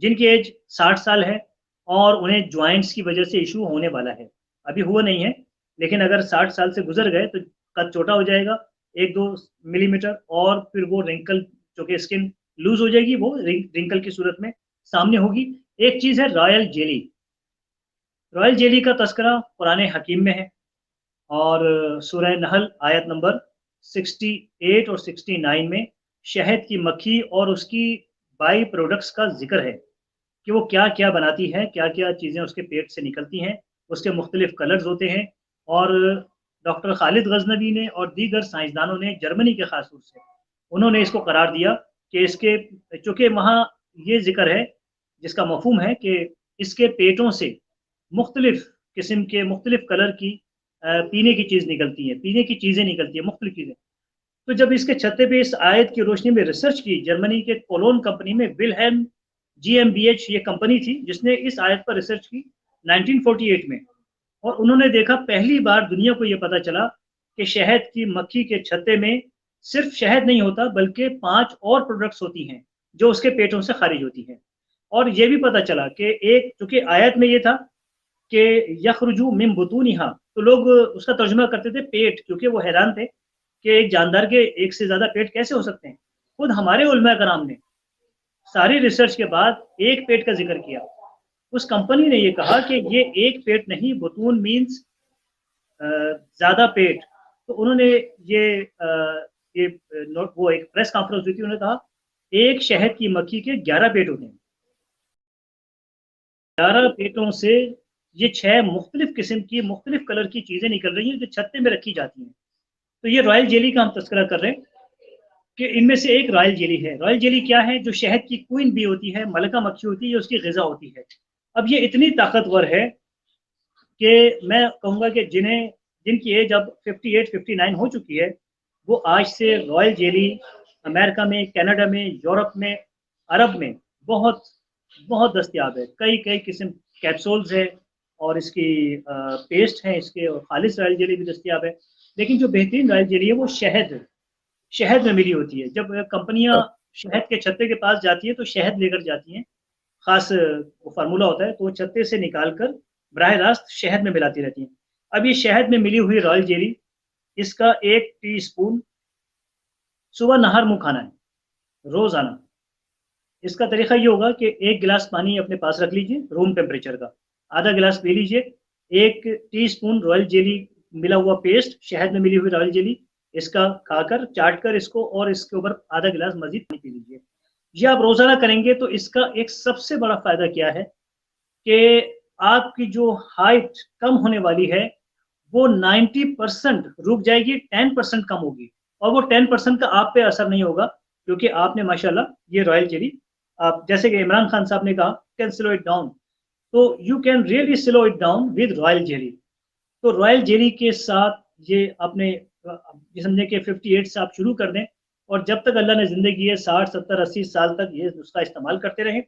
जिनकी एज 60 साल है और उन्हें जॉइंट्स की वजह से इशू होने वाला है। अभी हुआ नहीं है, लेकिन अगर 60 साल से गुजर गए तो कद छोटा हो जाएगा 1-2 मिलीमीटर, और फिर वो रिंकल, जो कि स्किन लूज हो जाएगी, वो रिंकल की सूरत में सामने होगी। एक चीज़ है रॉयल जेली। रॉयल जेली का तस्करा कुरान हकीम में है, और सूरह नहल आयत नंबर 68 और 69 में शहद की मक्खी और उसकी बाई प्रोडक्ट्स का ज़िक्र है कि वो क्या-क्या बनाती है, क्या-क्या चीज़ें उसके पेट से निकलती हैं, उसके मुख्तलिफ कलर्स होते हैं। और डॉक्टर खालिद गज़नवी ने और दीगर साइंसदानों ने जर्मनी के ख़ास तौर से, उन्होंने इसको करार दिया कि इसके, चूँकि वहाँ ये ज़िक्र है, जिसका मफ़हूम है कि इसके पेटों से मुख्तलिफ किस्म के मुख्तलिफ कलर की पीने की चीज़ निकलती है, पीने की चीज़ें निकलती हैं, मुख्तलिफ चीज़ें। तो जब इसके छत्ते पे इस आयत की रोशनी में रिसर्च की, जर्मनी के कोलोन कंपनी में विल्हेल्म जीएमबीएच ये कंपनी थी जिसने इस आयत पर रिसर्च की 1948 में, और उन्होंने देखा पहली बार दुनिया को ये पता चला कि शहद की मक्खी के छत्ते में सिर्फ शहद नहीं होता, बल्कि 5 और प्रोडक्ट्स होती हैं जो उसके पेटों से खारिज होती हैं। और ये भी पता चला कि एक, चूँकि आयत में ये था कि यखरुजु मिन बुतूनिहा, तो लोग उसका तर्जुमा करते थे पेट, क्योंकि वो हैरान थे कि एक जानदार के एक से ज़्यादा पेट कैसे हो सकते हैं। खुद हमारे उलमा कराम ने सारी रिसर्च के बाद एक पेट का ज़िक्र किया। उस कंपनी ने ये कहा कि ये एक पेट नहीं, बुतून मीन्स ज़्यादा पेट। तो उन्होंने ये ये नोट, वो एक प्रेस कॉन्फ्रेंस हुई थी, उन्होंने कहा एक शहद की मक्खी के 11 पेट होते हैं। 11 पेटों से ये 6 मुख्तलिफ किस्म की मुख्तलिफ कलर की चीज़ें निकल रही हैं जो छत्ते में रखी जाती हैं। तो ये रॉयल जेली का हम तज़किरा कर रहे हैं कि इनमें से एक रॉयल जेली है। रॉयल जेली क्या है? जो शहद की क्वीन बी होती है, मलका मक्खी होती है, ये उसकी ग़िज़ा होती है। अब ये इतनी ताकतवर है कि मैं कहूँगा कि जिनकी एज अब 58-59 हो चुकी है, वो आज से रॉयल जेली अमेरिका में, कनाडा में, यूरोप में, अरब में बहुत बहुत दस्तयाब है। कई-कई किस्म कैप्सूल्स हैं, और इसकी पेस्ट है इसके, और खालिस रॉयल जेली भी दस्तयाब है। लेकिन जो बेहतरीन रॉयल जेली है वो शहद में मिली होती है। जब कंपनियाँ शहद के छत्ते के पास जाती हैं तो शहद लेकर जाती हैं, ख़ास वो फ़ार्मूला होता है, तो वो छत्ते से निकाल कर बराह रास्त शहद में मिलाती रहती हैं। अब ये शहद में मिली हुई रॉयल जेली, इसका 1 टीस्पून सुबह नहर मुँह खाना है, रोज़ाना। इसका तरीका ये होगा कि 1 गिलास पानी अपने पास रख लीजिए रूम टेम्परेचर का, आधा गिलास पी लीजिए, 1 टीस्पून रॉयल जेली मिला हुआ पेस्ट, शहद में मिली हुई रॉयल जेली, इसका खाकर, चाट कर इसको, और इसके ऊपर आधा गिलास मज़ीद पानी पी लीजिए। ये आप रोज़ाना करेंगे तो इसका एक सबसे बड़ा फ़ायदा क्या है कि आपकी जो हाइट कम होने वाली है, वो 90% रुक जाएगी, 10% कम होगी, और वो 10% का आप पे असर नहीं होगा, क्योंकि आपने माशाल्लाह ये रॉयल जेली, आप जैसे कि इमरान खान साहब ने कहा, कैन स्लो इट डाउन, तो you can really slow it down with royal jelly. तो रॉयल जेली के साथ ये अपने ये समझें कि 58 से आप शुरू कर दें, और जब तक अल्लाह ने ज़िंदगी है 60, 70, 80 साल तक ये नुस्खा इस्तेमाल करते रहें।